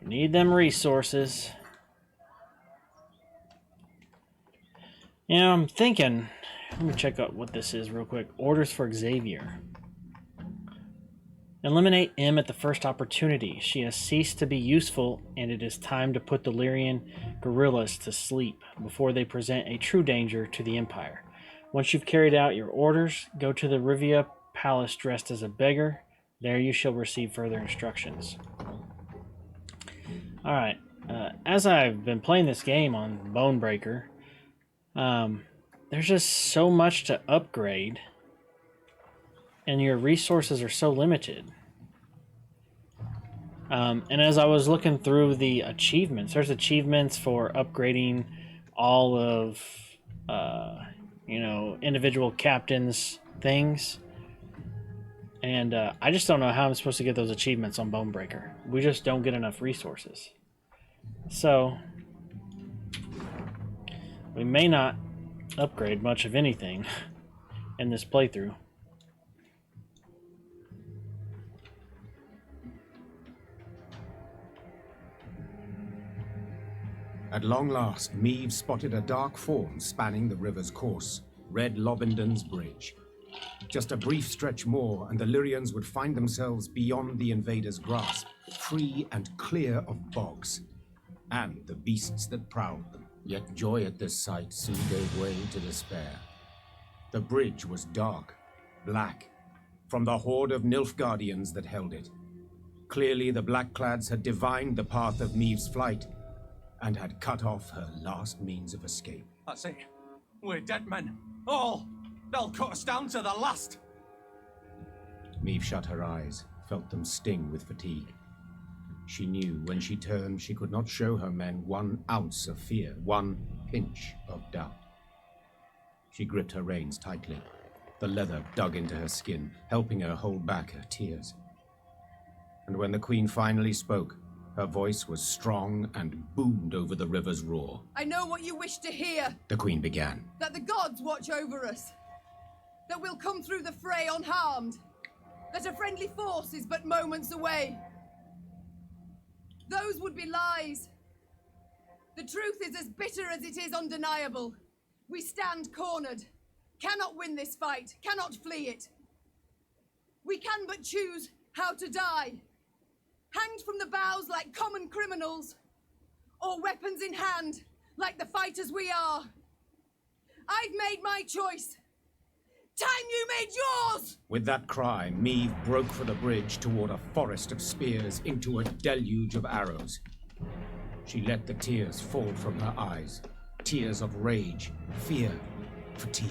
Need them resources. You know, I'm thinking... Let me check out what this is real quick. Orders for Xavier. Eliminate M at the first opportunity. She has ceased to be useful, and it is time to put the Lyrian guerrillas to sleep before they present a true danger to the Empire. Once you've carried out your orders, go to the Rivia Palace dressed as a beggar. There you shall receive further instructions. Alright, as I've been playing this game on Thronebreaker, there's just so much to upgrade, and your resources are so limited. And as I was looking through the achievements, there's achievements for upgrading all of, individual captains' things. And I just don't know how I'm supposed to get those achievements on Thronebreaker. We just don't get enough resources. So, we may not upgrade much of anything in this playthrough. At long last, Meave spotted a dark form spanning the river's course, Red Lobinden's Bridge. Just a brief stretch more, and the Lyrians would find themselves beyond the invaders' grasp, free and clear of bogs, and the beasts that prowled them. Yet joy at this sight soon gave way to despair. The bridge was dark, black, from the horde of Nilfgaardians that held it. Clearly the Blackclads had divined the path of Meave's flight, and had cut off her last means of escape. That's it. We're dead men. All! They'll cut us down to the last! Meave shut her eyes, felt them sting with fatigue. She knew when she turned she could not show her men 1 ounce of fear, 1 pinch of doubt. She gripped her reins tightly. The leather dug into her skin, helping her hold back her tears. And when the Queen finally spoke, her voice was strong and boomed over the river's roar. I know what you wish to hear. The Queen began. That the gods watch over us. That we'll come through the fray unharmed. That a friendly force is but moments away. Those would be lies. The truth is as bitter as it is undeniable. We stand cornered. Cannot win this fight. Cannot flee it. We can but choose how to die. Hanged from the boughs like common criminals, or weapons in hand like the fighters we are. I've made my choice. Time you made yours! With that cry, Meave broke for the bridge toward a forest of spears into a deluge of arrows. She let the tears fall from her eyes. Tears of rage, fear, fatigue.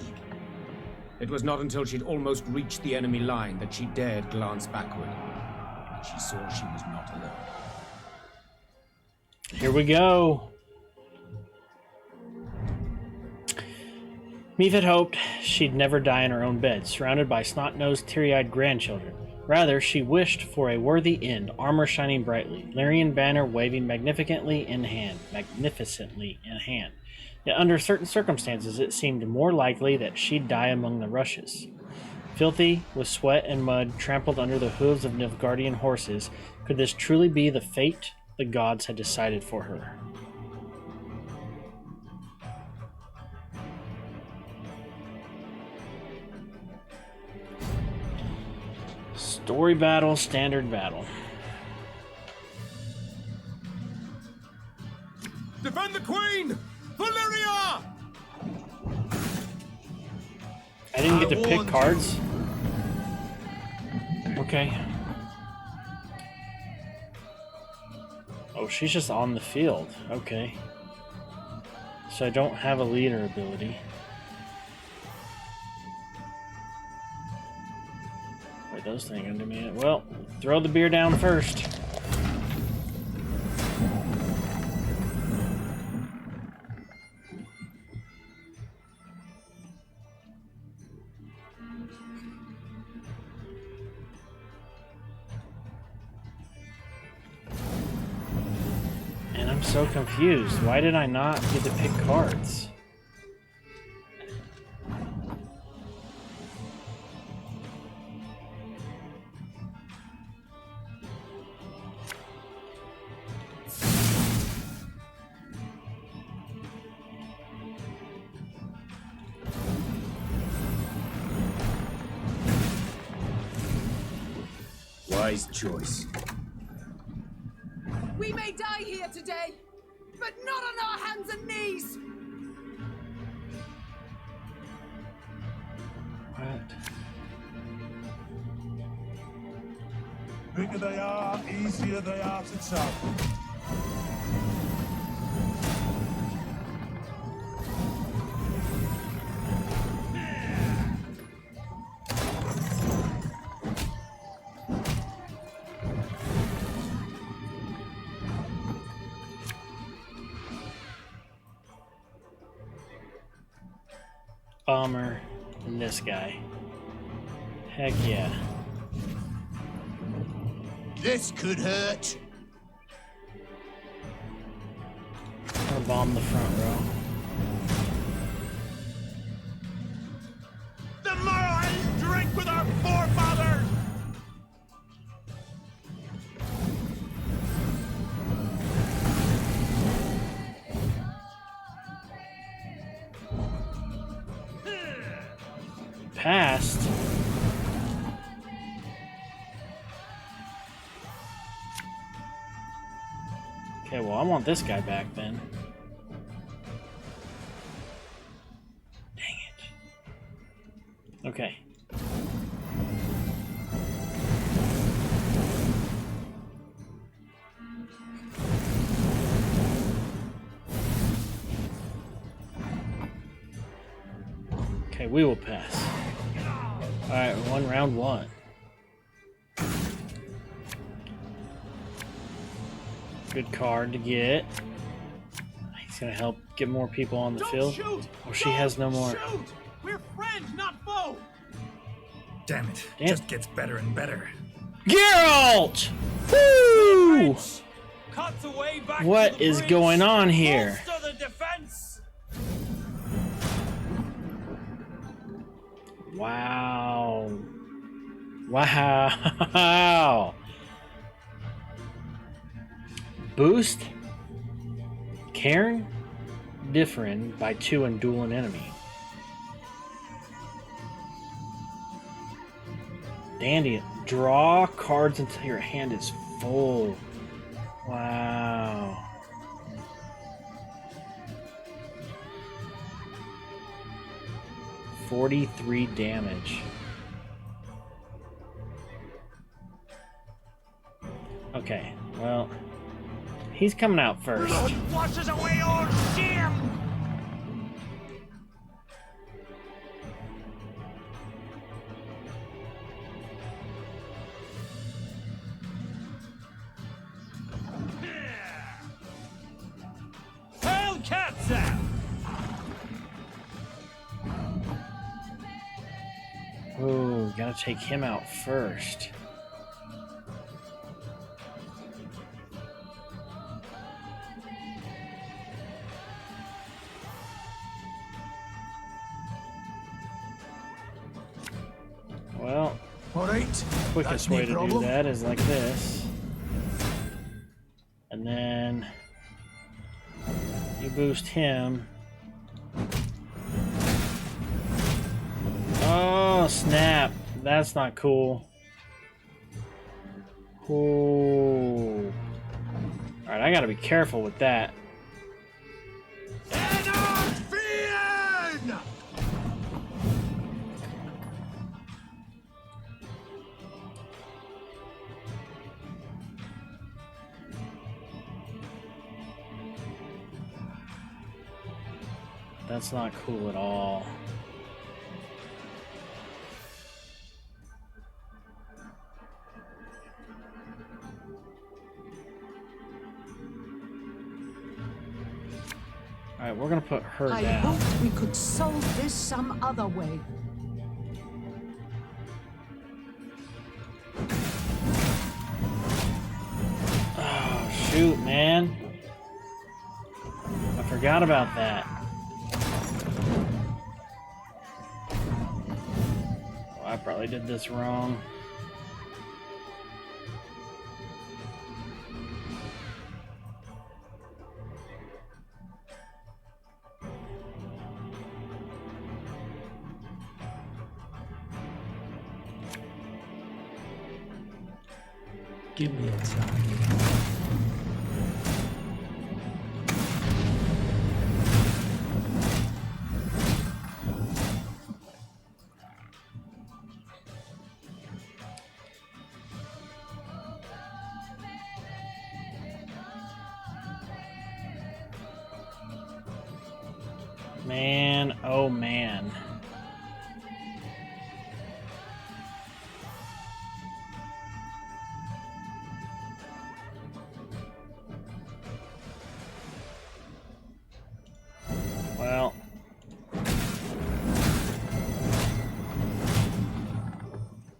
It was not until she'd almost reached the enemy line that she dared glance backward. She saw she was not alone. Here we go. Meave had hoped she'd never die in her own bed, surrounded by snot-nosed, teary-eyed grandchildren. Rather, she wished for a worthy end, armor shining brightly, Lyrian banner waving magnificently in hand. Yet under certain circumstances, it seemed more likely that she'd die among the rushes. Filthy with sweat and mud, trampled under the hooves of Nilfgaardian horses, could this truly be the fate the gods had decided for her? Story battle, standard battle. Defend the Queen! Valyria! I didn't get to pick cards. Okay. Oh, she's just on the field. Okay. So I don't have a leader ability. Wait, those things under me. Well, throw the beer down first. I'm so confused. Why did I not get to pick cards? wise choice. We may die here today, but not on our hands and knees! What? Bigger they are, easier they are to tackle. Bomber and this guy. Heck yeah. This could hurt. I'll bomb the front row. The Morrowind drink with our forefathers! Passed. Okay, well, I want this guy back then. Dang it. Okay. Okay, we will pass. Alright, round one. Good card to get. He's gonna help get more people on the field. Shoot! Oh, she has no more. Shoot! We're friends, not foe! Damn it. Damn. Just gets better and better. Geralt! Woo! Cuts away back What to the is breach. going on here? Bolster the defense! Wow. Wow. Boost Cairn different by 2 and duel an enemy. Dandy. Draw cards until your hand is full. Wow. $43 damage. Okay, well, he's coming out first. Blood washes away all shame! Hellcats out! Oh, gotta take him out first. Well, Alright. quickest way to do that is like this. And then you boost him. Oh, snap. That's not cool. Ooh. Alright, I gotta be careful with that. That's not cool at all. Alright, we're gonna put her I down. hoped we could solve this some other way. Oh, shoot, man. I forgot about that. Oh, I probably did this wrong. Give me a target. Man, oh man. Well,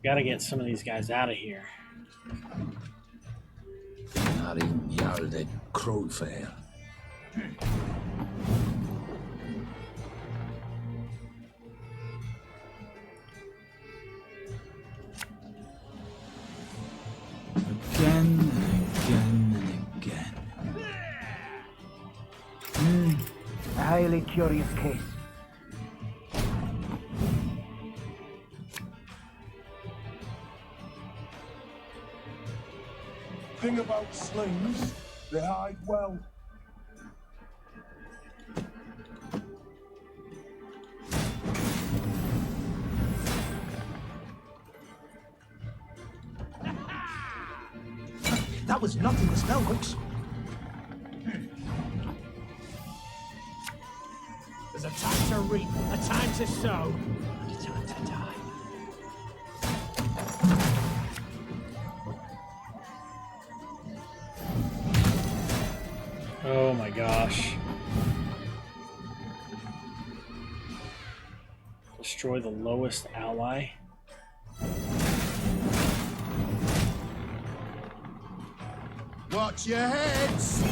gotta get some of these guys out of here. Narin Jarled Crowfair. Again and again. A highly curious case. Thing about slings, they hide well. That was not in the spell books. There's a time to reap, a time to sow, and a time to die. Oh my gosh. Destroy the lowest ally. Watch your heads!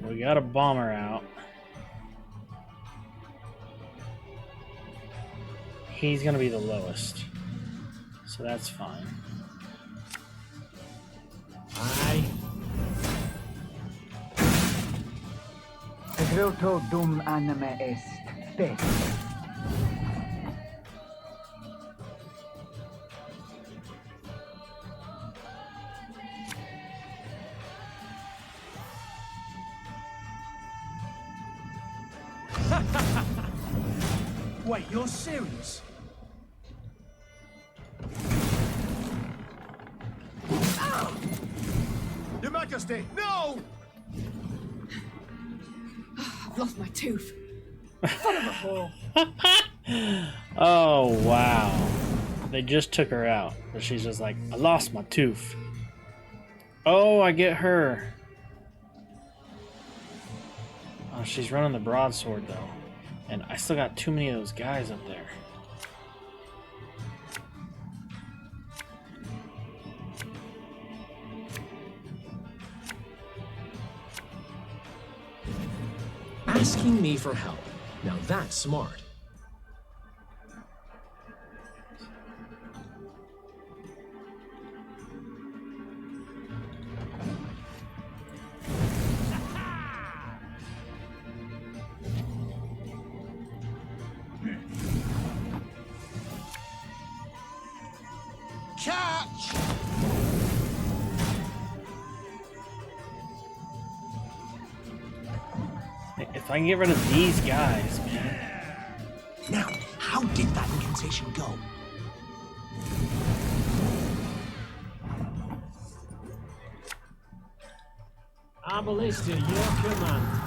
We got a bomber out. He's gonna be the lowest, so that's fine. Aye. Egreto dum anima est. Spes. Wait, you're serious? Your Majesty, no! I've lost my tooth. Son of a whore. Oh wow. They just took her out, but she's just like, I lost my tooth. Oh, I get her. Oh, she's running the broadsword though. And I still got too many of those guys up there. Asking me for help. Now that's smart. Catch! If I can get rid of these guys, man. Now, how did that incantation go? Arbalist to your command.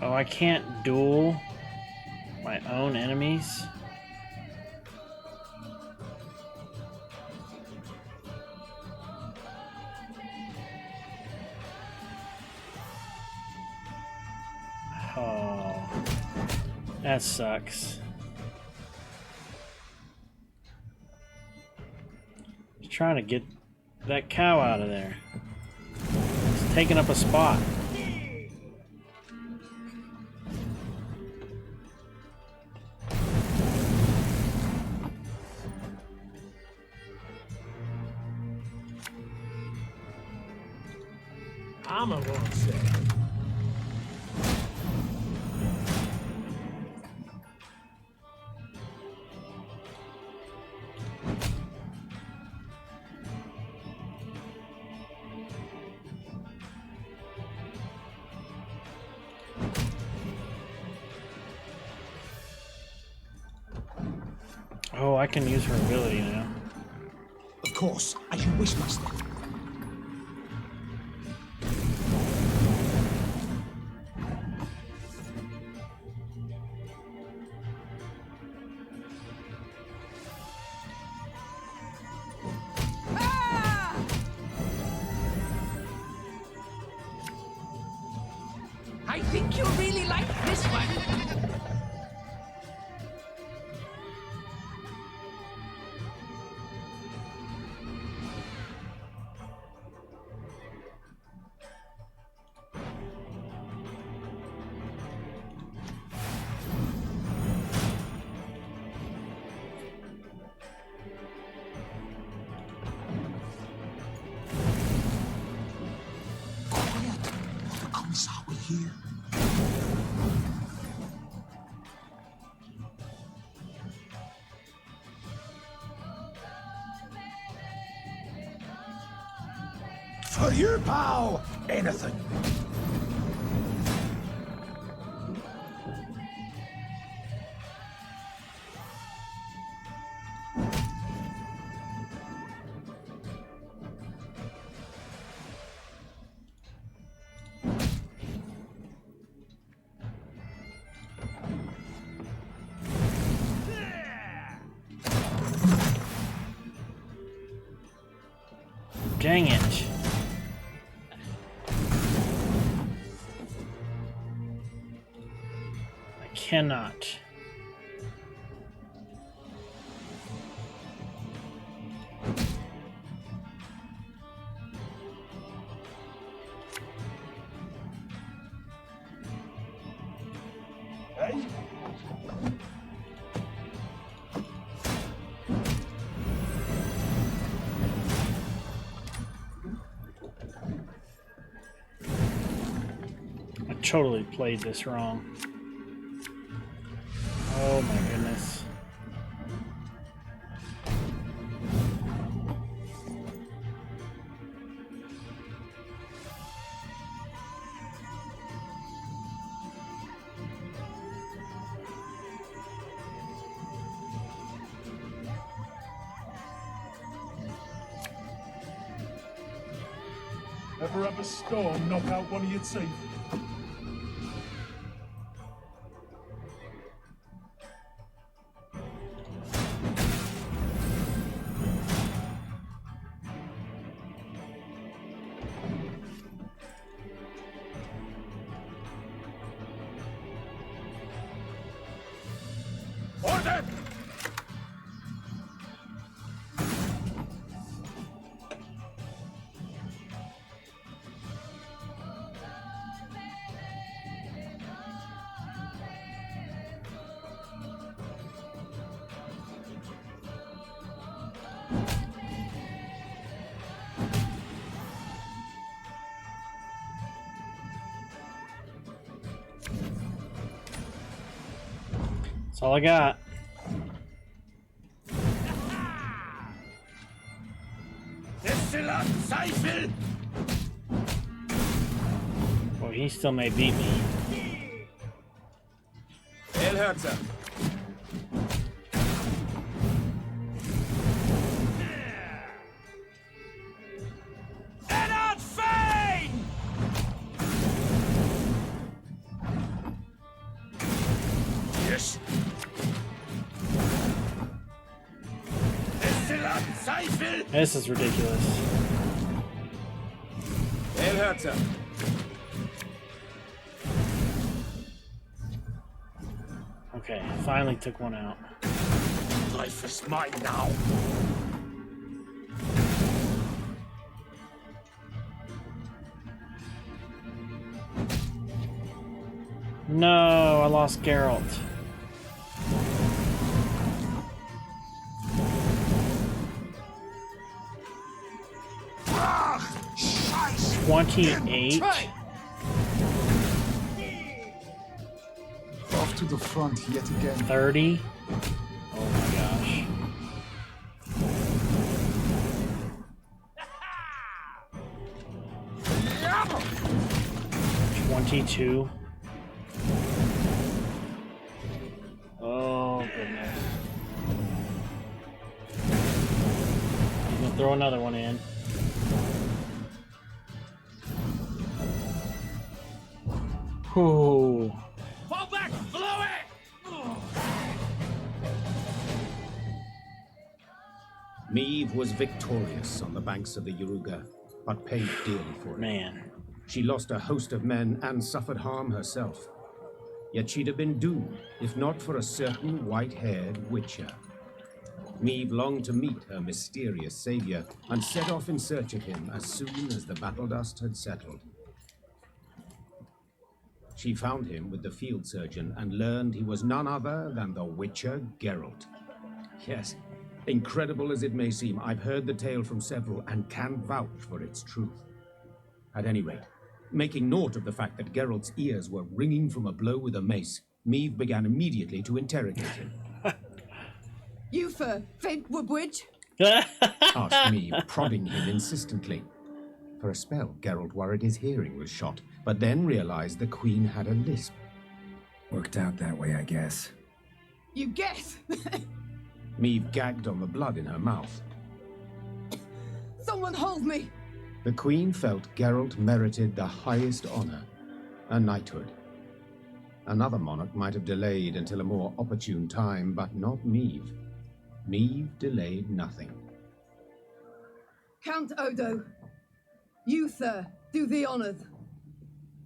Oh, I can't duel my own enemies? Oh, that sucks. Just trying to get that cow out of there. It's taking up a spot. armor won't say. Oh, I can use her ability now. Of course, as you wish, master. I think you'll really like this one. Quiet. The commissar will hear. For you, pal! Anything. Dang it. I cannot. Hey? I totally played this wrong. Oh my goodness. Ever have a storm knock out one of your teeth? Order! That's all I got. Well, he still may beat me. Elhörter. Yes. This is ridiculous. Elhörter. Okay, finally took one out. Life is mine now. No, I lost Geralt. Ach, Scheiße! 28. Off to the front yet again. 30. Oh my gosh. 22. Oh goodness. He's gonna throw another one in. Ooh. Fall back! Blow it! Meve was victorious on the banks of the Yaruga, but paid dearly for it. Man. She lost a host of men and suffered harm herself. Yet she'd have been doomed, if not for a certain white-haired witcher. Meve longed to meet her mysterious savior and set off in search of him as soon as the battle dust had settled. She found him with the field surgeon and learned he was none other than the Witcher Geralt. Yes, incredible as it may seem, I've heard the tale from several and can vouch for its truth. At any rate, making note of the fact that Geralt's ears were ringing from a blow with a mace, Meve began immediately to interrogate him. You for Fate Woodbridge? Asked Meve, prodding him insistently. For a spell, Geralt worried his hearing was shot, but then realized the Queen had a lisp. Worked out that way, I guess. You guess? Meve gagged on the blood in her mouth. Someone hold me! The Queen felt Geralt merited the highest honor, a knighthood. Another monarch might have delayed until a more opportune time, but not Meve. Meve delayed nothing. Count Odo, you, sir, do the honors.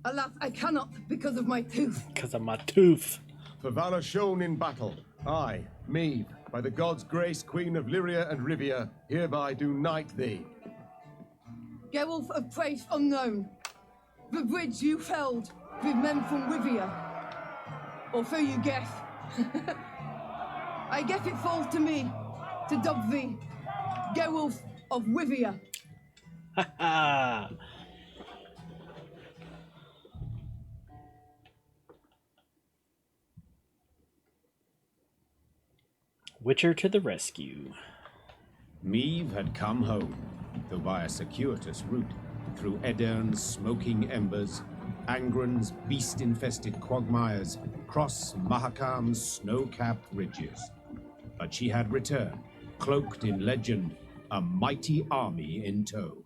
Alas, I cannot because of my tooth. Because of my tooth. For valor shown in battle, I, Meve, by the gods' grace, Queen of Lyria and Rivia, hereby do knight thee. Geralt of place unknown. The bridge you felled with men from Rivia. Or so you guess. I guess it falls to me to dub thee Geralt of Rivia. Ha ha! Witcher to the rescue. Meve had come home, though by a circuitous route, through Edern's smoking embers, Angren's beast-infested quagmires, cross Mahakam's snow-capped ridges. But she had returned, cloaked in legend, a mighty army in tow.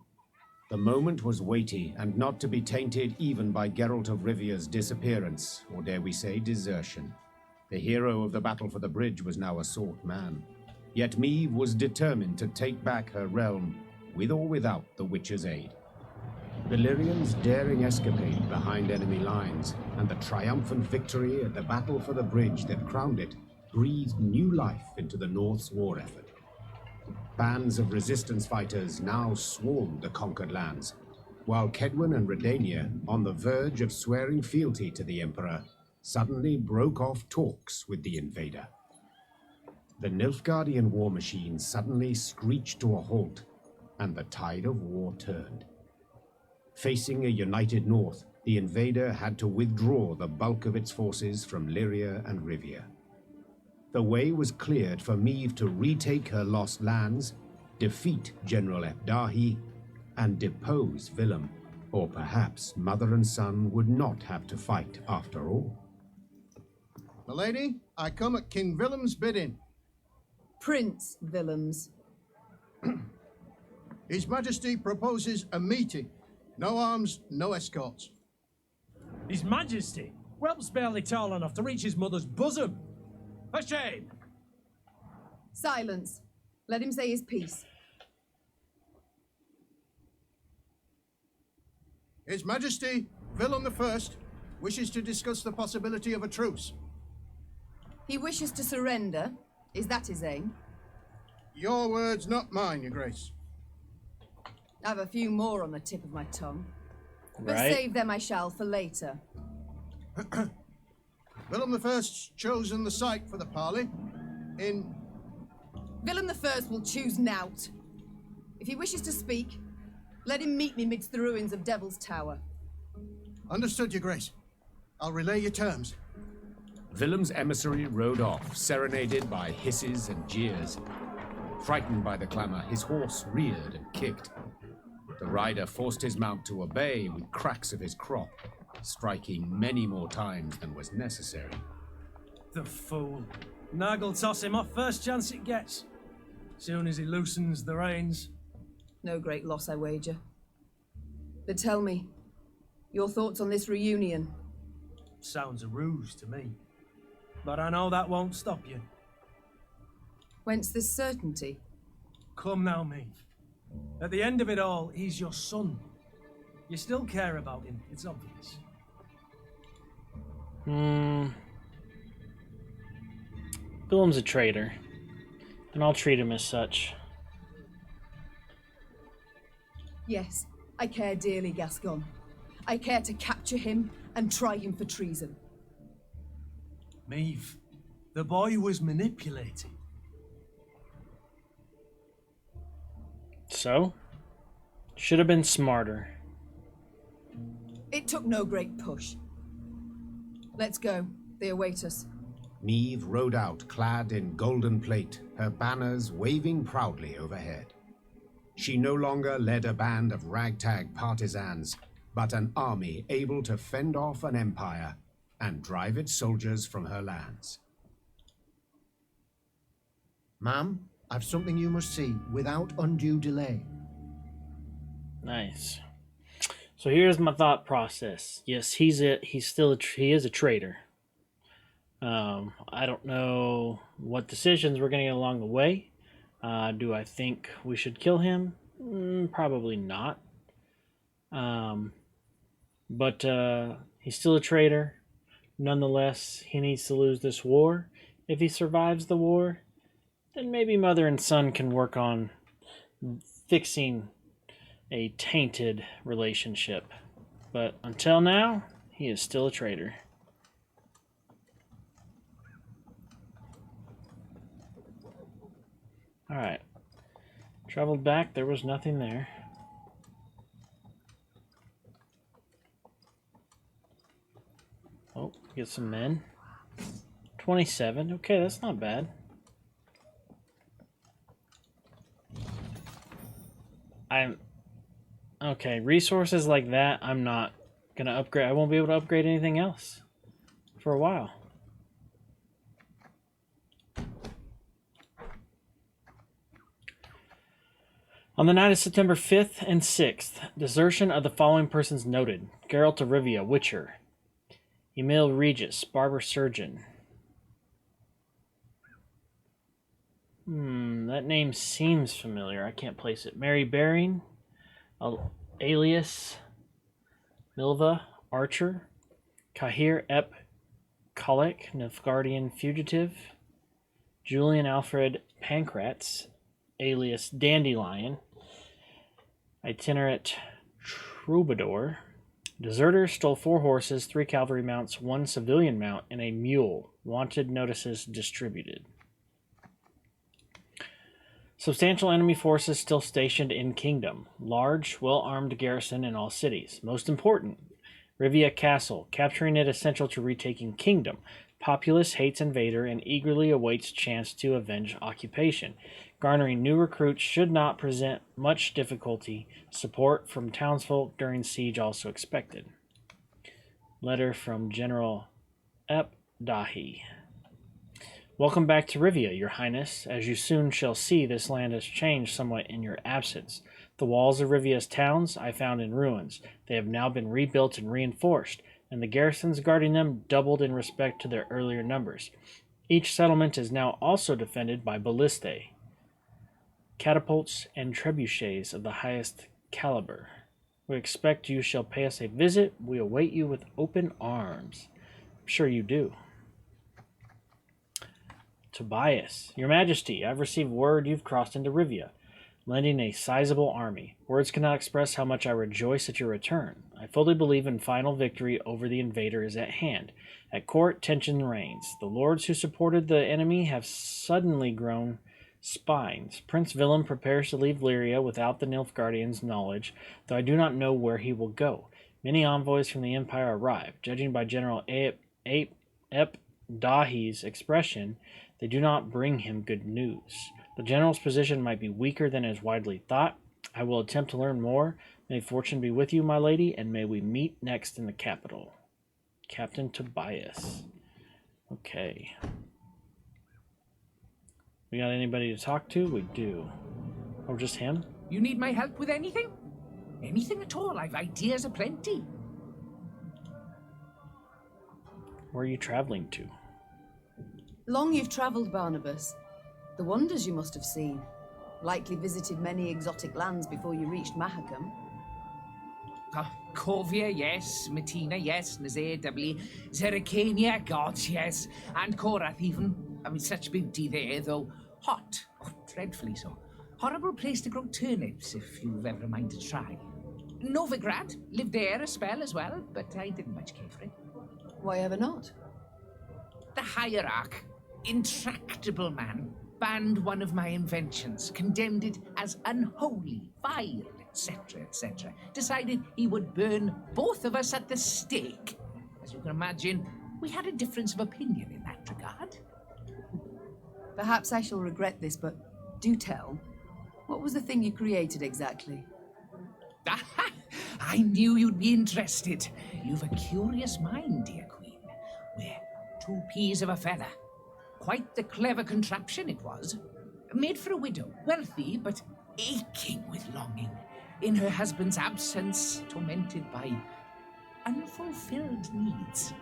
The moment was weighty, and not to be tainted even by Geralt of Rivia's disappearance, or dare we say desertion. The hero of the battle for the bridge was now a sought man. Yet Meve was determined to take back her realm, with or without the Witcher's aid. Valyrian's daring escapade behind enemy lines, and the triumphant victory at the battle for the bridge that crowned it, breathed new life into the North's war effort. Bands of resistance fighters now swarmed the conquered lands, while Kedwen and Redania, on the verge of swearing fealty to the Emperor, suddenly broke off talks with the invader. The Nilfgaardian war machine suddenly screeched to a halt, and the tide of war turned. Facing a united North, the invader had to withdraw the bulk of its forces from Lyria and Rivia. The way was cleared for Meve to retake her lost lands, defeat General Ebdahi, and depose Willem, or perhaps mother and son would not have to fight after all. Milady, I come at King Willem's bidding. Prince Willems. His Majesty proposes a meeting. No arms, no escorts. His Majesty? Whelp's barely tall enough to reach his mother's bosom. For shame! Silence. Let him say his piece. His Majesty, Willem I, wishes to discuss the possibility of a truce. He wishes to surrender. Is that his aim? Your words, not mine, Your Grace. I have a few more on the tip of my tongue. But Right. save them I shall for later. Willem I's chosen the site for the parley in... Willem I will choose nought. If he wishes to speak, Let him meet me midst the ruins of Devil's Tower. Understood, Your Grace. I'll relay your terms. Willem's emissary rode off, serenaded by hisses and jeers. Frightened by the clamor, his horse reared and kicked. The rider forced his mount to obey with cracks of his crop, striking many more times than was necessary. The fool. Nag'll toss him off first chance it gets. Soon as he loosens the reins. No great loss, I wager. But tell me, your thoughts on this reunion? Sounds a ruse to me. But I know that won't stop you. Whence this certainty? Come now, Maeve. At the end of it all, he's your son. You still care about him, it's obvious. Willem's a traitor, and I'll treat him as such. Yes, I care dearly, Gascon. I care to capture him and try him for treason. Maeve, the boy was manipulated. So? Should have been smarter. It took no great push. Let's go. They await us. Maeve rode out, clad in golden plate, her banners waving proudly overhead. She no longer led a band of ragtag partisans, but an army able to fend off an empire and drive its soldiers from her lands. Ma'am, I've something you must see without undue delay. Nice. So here's my thought process. Yes, he is a traitor. I don't know what decisions we're going to get along the way. Do I think we should kill him? Probably not. But he's still a traitor. Nonetheless, he needs to lose this war. If he survives the war, then maybe mother and son can work on fixing a tainted relationship. But until now, he is still a traitor. Alright. Traveled back, there was nothing there. Oh, get some men. 27. Okay, that's not bad. Okay, resources like that, I'm not gonna upgrade. I won't be able to upgrade anything else for a while. On the night of September 5th and 6th, desertion of the following persons noted: Geralt of Rivia, Witcher; Emil Regis, Barber Surgeon. That name seems familiar. I can't place it. Mary Baring, alias Milva, Archer; Kahir Ep Kolek, Nilfgaardian Fugitive; Julian Alfred Pancratz, alias Dandelion, Itinerant Troubadour; deserter, stole 4 horses, 3 cavalry mounts, 1 civilian mount, and a mule. Wanted notices distributed. Substantial enemy forces still stationed in Kingdom. Large, well-armed garrison in all cities. Most important, Rivia Castle. Capturing it essential to retaking Kingdom. Populace hates invader and eagerly awaits chance to avenge occupation. Garnering new recruits should not present much difficulty. Support from townsfolk during siege also expected. Letter from General Ep Dahi. Welcome back to Rivia, Your Highness. As you soon shall see, this land has changed somewhat in your absence. The walls of Rivia's towns I found in ruins. They have now been rebuilt and reinforced, and the garrisons guarding them doubled in respect to their earlier numbers. Each settlement is now also defended by ballistae, catapults, and trebuchets of the highest caliber. We expect you shall pay us a visit. We await you with open arms. I'm sure you do. Tobias, Your Majesty, I've received word you've crossed into Rivia, lending a sizable army. Words cannot express how much I rejoice at your return. I fully believe in final victory over the invader is at hand. At court, tension reigns. The lords who supported the enemy have suddenly grown Spines. Prince Willem prepares to leave Lyria without the Nilfgaardians' knowledge, though I do not know where he will go. Many envoys from the Empire arrive. Judging by General Ep Dahi's expression, they do not bring him good news. The general's position might be weaker than is widely thought. I will attempt to learn more. May fortune be with you, my lady, and may we meet next in the capital. Captain Tobias. Okay. We got anybody to talk to? We do. Or just him? You need my help with anything? Anything at all. I've ideas aplenty. Where are you traveling to? Long you've travelled, Barnabas. The wonders you must have seen. Likely visited many exotic lands before you reached Mahakam. Corvia, yes. Matina, yes. Nazir, doubly. Zericania, gods, yes. And Korath, even. I mean, such beauty there, though hot. Oh, dreadfully so. Horrible place to grow turnips, if you've ever a mind to try. Novigrad. Lived there a spell as well, but I didn't much care for it. Why ever not? The hierarch, intractable man, banned one of my inventions, condemned it as unholy, vile, etc., etc. Decided he would burn both of us at the stake. As you can imagine, we had a difference of opinion in that regard. Perhaps I shall regret this, but do tell. What was the thing you created exactly? I knew you'd be interested. You've a curious mind, dear queen. We're two peas of a feather. Quite the clever contraption it was. Made for a widow, wealthy, but aching with longing. In her husband's absence, tormented by unfulfilled needs.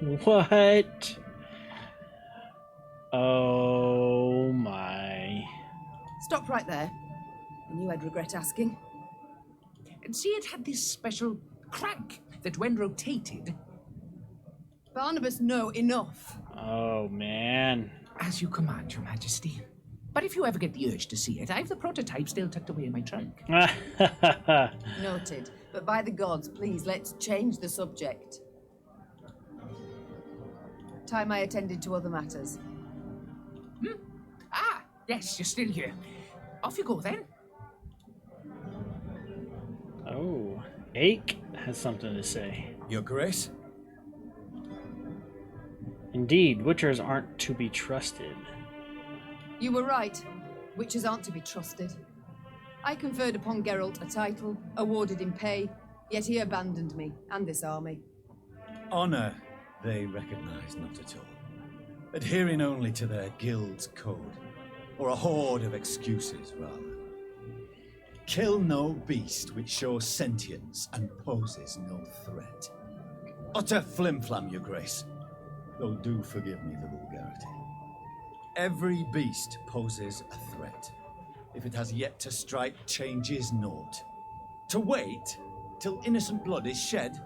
What? Oh my. Stop right there. I knew I'd regret asking. And see, it had this special crank that when rotated... Barnabas, no, enough. Oh, man. As you command, Your Majesty. But if you ever get the urge to see it, I've the prototype still tucked away in my trunk. Noted. But by the gods, please, let's change the subject. Time I attended to other matters. Ah, yes, you're still here. Off you go, then. Oh, Ake has something to say. Your Grace? Indeed, witchers aren't to be trusted. You were right. Witches aren't to be trusted. I conferred upon Geralt a title, awarded in pay, yet he abandoned me and this army. Honor they recognize not at all, adhering only to their guild's code, or a horde of excuses, rather. Kill no beast which shows sentience and poses no threat. Utter flimflam, Your Grace, though do forgive me the vulgarity. Every beast poses a threat. If it has yet to strike, changes naught. To wait till innocent blood is shed?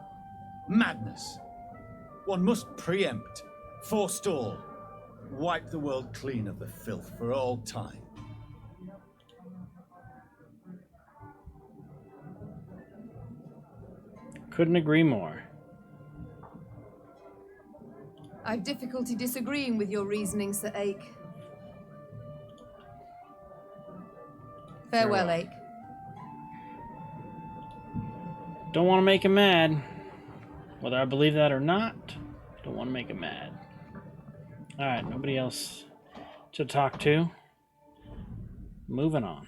Madness. One must preempt, forestall, wipe the world clean of the filth for all time. Couldn't agree more. I've difficulty disagreeing with your reasoning, Sir Ake. Farewell, Ake. Don't want to make him mad. Whether I believe that or not, don't want to make him mad. Alright, nobody else to talk to. Moving on.